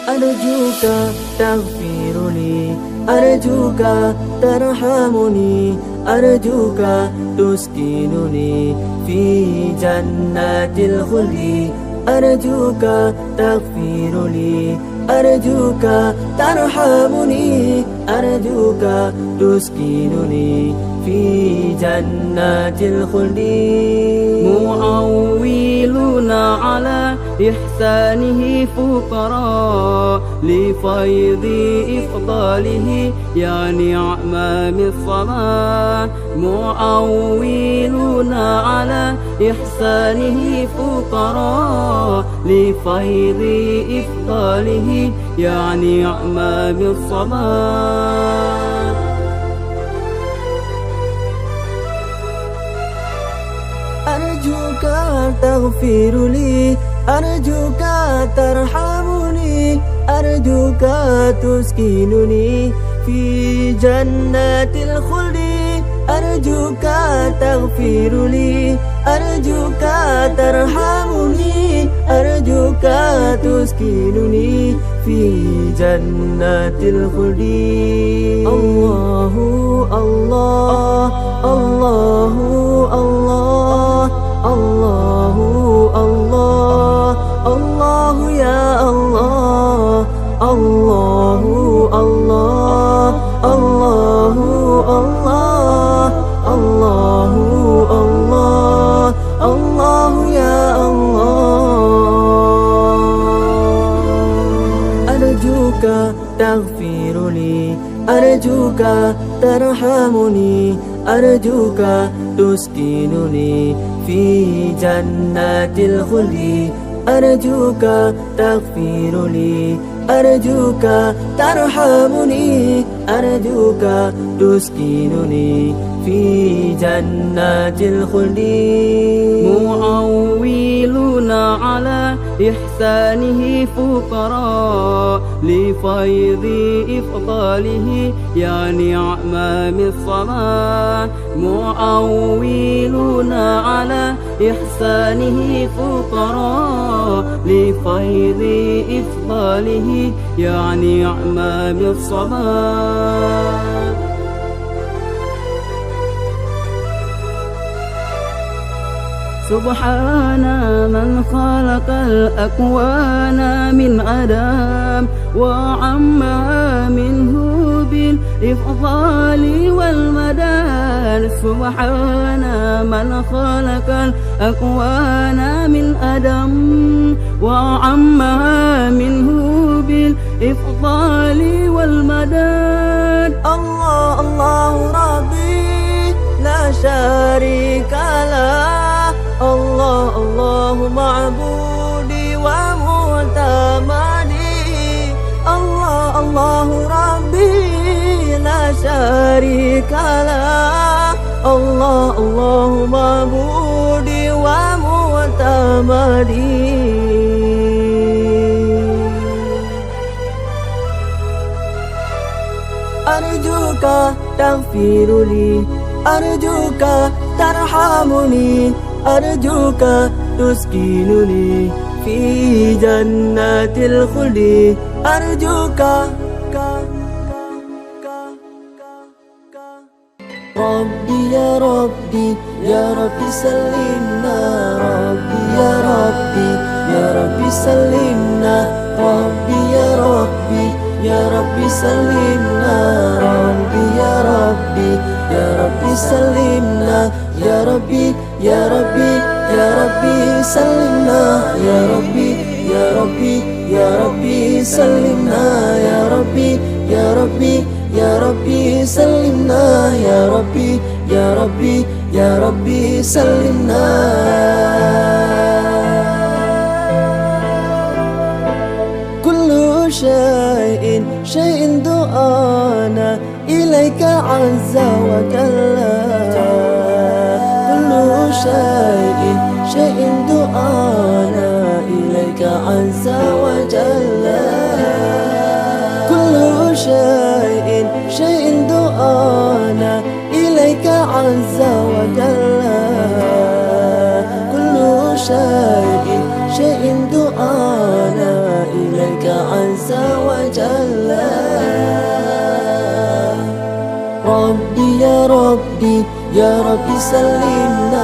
أرجوك تغفر لي، أرجوك ترحمني، أرجوك تسكنني في جنات الخلد. أرجوك تغفر لي، أرجوك ترحمني، أرجوك تسكنني في جنات الخلد. معولون على إحسانه فقراء لفيض إفضاله يا نعم الصلاة. معولون على إحسانه فقراء لفيض إفضاله يا نعم الصلاة. أرجوك تغفر لي، أرجوك ترحمني، أرجوك تسكنني في جنات الخلد. أرجوك تغفر لي، أرجوك ترحمني، أرجوك تسكنني في جنات الخلد. الله الله الله الله الله الله الله يا الله الله الله الله الله الله الله الله يا الله. أرجوك تغفر لي، أرجوك ترحمني، أرجوك تسكنني في جنات الخلد. أرجوك تغفر لي، أرجوك ترحمني، أرجوك تسكنني في جنات الخلد. معولون على إحسانه فقراء لفيض إفضاله يا نعم الصلاة. معولون على إحسانه فقراء لفيض إفضاله يا نعم الصلاة. سبحان من خلق الأكوان من عدم وعما منه بالإفضال والمدان. سبحان من خلق الأكوان من عدم وعما منه بالإفضال والمدان. الله الله ربي لا شريك له، الله الله معبودي ومعتمدي، الله الله ربي لا شريك له، الله الله معبودي ومعتمدي. أرجوك تغفر لي، أرجوك ترحمني، أرجوك تسكنني في جنات الخلد. أرجوك ربي يا ربي يا ربي سلمنا، ربي يا ربي يا ربي سلمنا، ربي يا ربي يا ربي سلمنا، ربي يا ربي يا ربي سلمنا، يا ربي يا ربي يا ربي سلمنا، يا ربي يا ربي يا ربي سلمنا، يا ربي يا ربي يا ربي سلمنا، يا ربي يا ربي يا ربي سلمنا. كل شيء دعانا إليك عز وجل، كل شيء دعانا إليك عز وجل، كل شيء دعانا إليك عز وجل، كل شيء دعانا إليك عز ربي يا ربي يا ربي سلمنا